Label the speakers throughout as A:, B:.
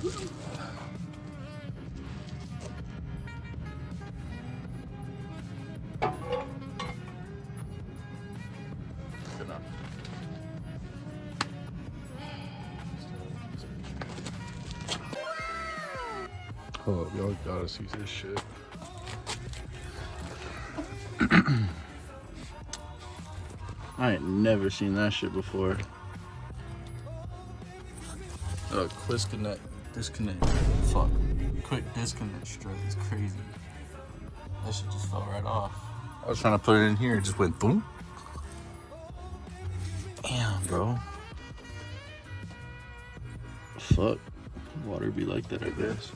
A: Good enough. Oh, y'all gotta see this shit. I ain't never seen that shit before. Disconnect. Fuck. Quick disconnect straight. It's crazy. That shit just fell right off. I was trying to put it in here, it just went boom. Damn, bro. Fuck. Water be like that, I guess.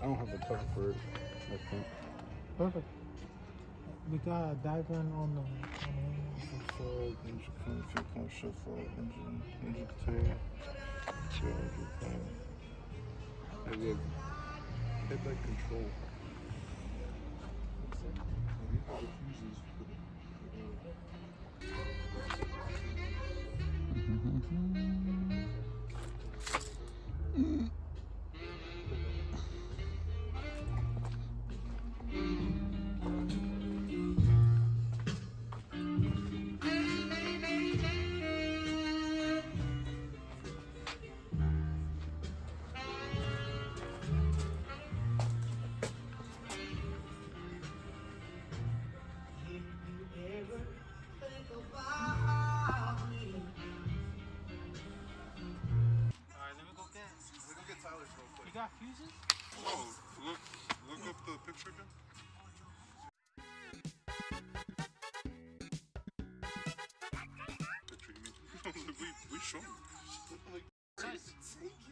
A: I don't have the cover for it, I think.
B: Perfect. We got a diagram on the
A: Engine clean, fuel pump, shuffle, engine container, engine clean. Hey, look. Headlight control. These are the fuses for the...
B: You got fuses?
A: Oh, look up the picture again. Picture, you mean? we shown it.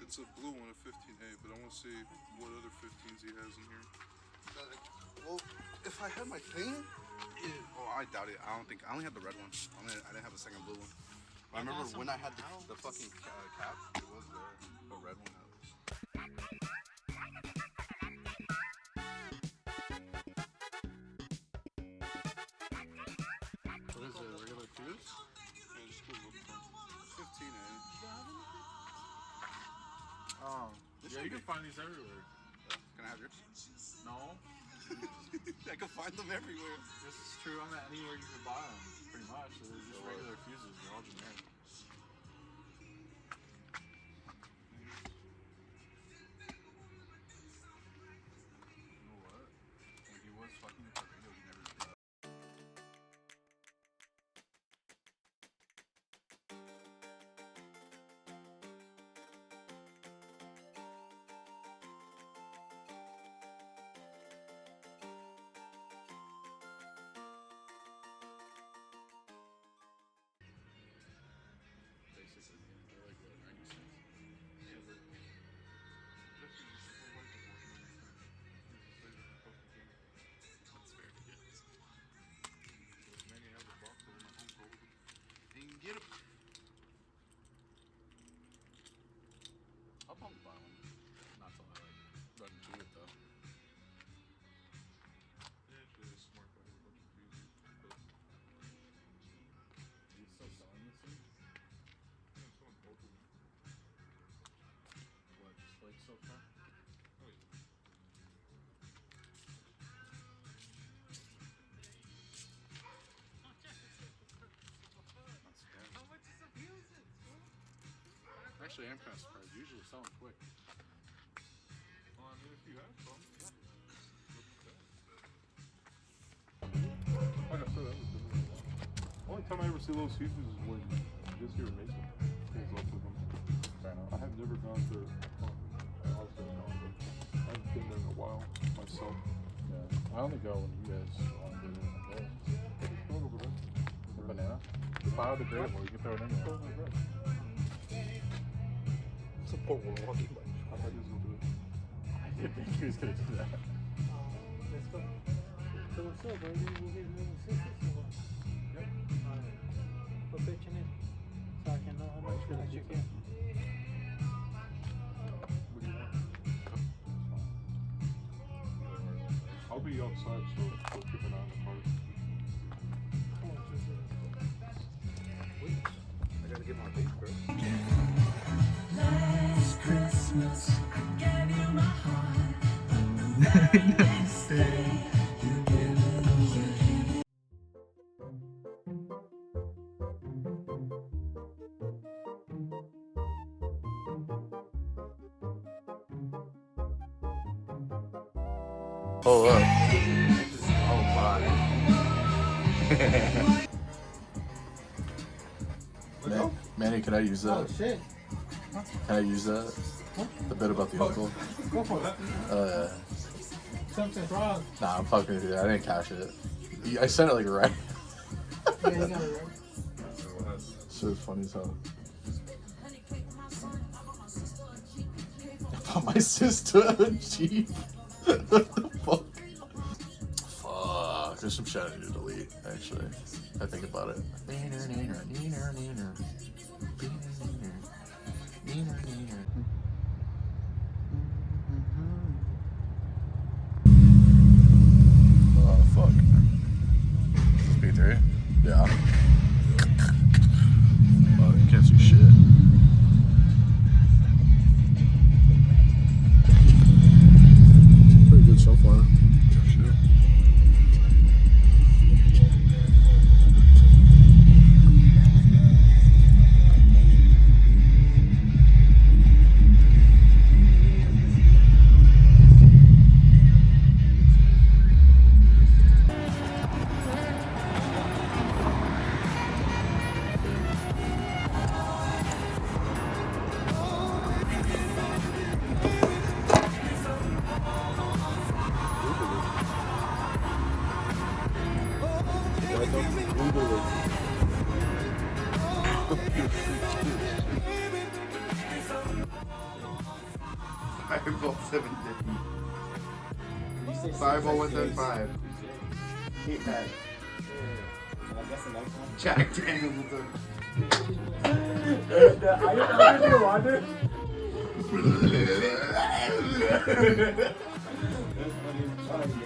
A: It's a blue one, a 15A, but I want to see what other 15s he has in here. Well, if I had my thing, I doubt it. I only had the red one. I didn't have a second blue one. I remember when I had the fucking cap, it was there, the red one. What is it, a regular fuse? Yeah, just go look for 15A.
C: Yeah, you can find these everywhere.
A: Can I have yours?
C: No,
A: I can find them everywhere.
C: this is true. I'm at anywhere you can buy them, pretty much. So they're just regular fuses. They're all generic. You know what? When he was fucking with the radio, he never did. Basically, they're like what, 90 cents? Yeah, but that's just like the working that's fair, yes. Man, you have the box over my home cold.
A: You can get them.
C: I'll probably buy one. Not till I like run into it though.
A: Yeah, it's really smart to have a bunch of fuses.
C: Are you still selling this thing?
A: Yeah, it's on both of them.
C: What, just like so far?
A: Oh, yeah.
C: Not scared.
B: How much is the fuses?
C: Actually, I'm kind of surprised. Usually sell them quick.
A: Well, I mean, if you have some, yeah. Like I said, that was good. Only time I ever see those fuses is when this here in Mason pulls up with them. I have never gone to Austin, but I've been there in a while myself.
C: Yeah. I only go when you guys want to do it.
A: Just throw it over there.
C: The banana? It's biodegradable. You can throw it
A: Throw
C: anywhere.
A: it over there.
D: Support Milwaukee, but
A: I might just go do it.
C: I didn't think he was going to do that.
B: Let's go. So what's up, baby? We'll get little sisters or what?
A: Yep.
B: Alright. Put pitching in so I can know how much that you get.
A: What do you want?
C: I'll be outside, so we'll keep an eye on the cars.
B: Come on, Jesus.
D: Wait, I gotta get my vape, bro.
E: Last Christmas, I gave you my heart. Next day, you give it away.
D: Hold up. Oh my. Manny, can I use that?
B: Oh, shit.
D: Can I use that? The bit about the uncle?
B: Go for it. Something's wrong.
D: Nah, I'm fucking with you. I didn't cash it. I sent it like right.
B: Yeah, you got it right.
D: Shit was funny as hell. I bought my sister a Jeep. What the fuck? Fuck. There's some shit I need to delete, actually. I think about it. Oh, fuck. Is this P3? Yeah. Oh, you can't see shit. Pretty good so far. Yeah, shit.
F: Fireball 750. Fireball 175. Hit that.
B: That's the next one.
F: Jack Daniels with
B: I didn't wonder. That's funny. Try again.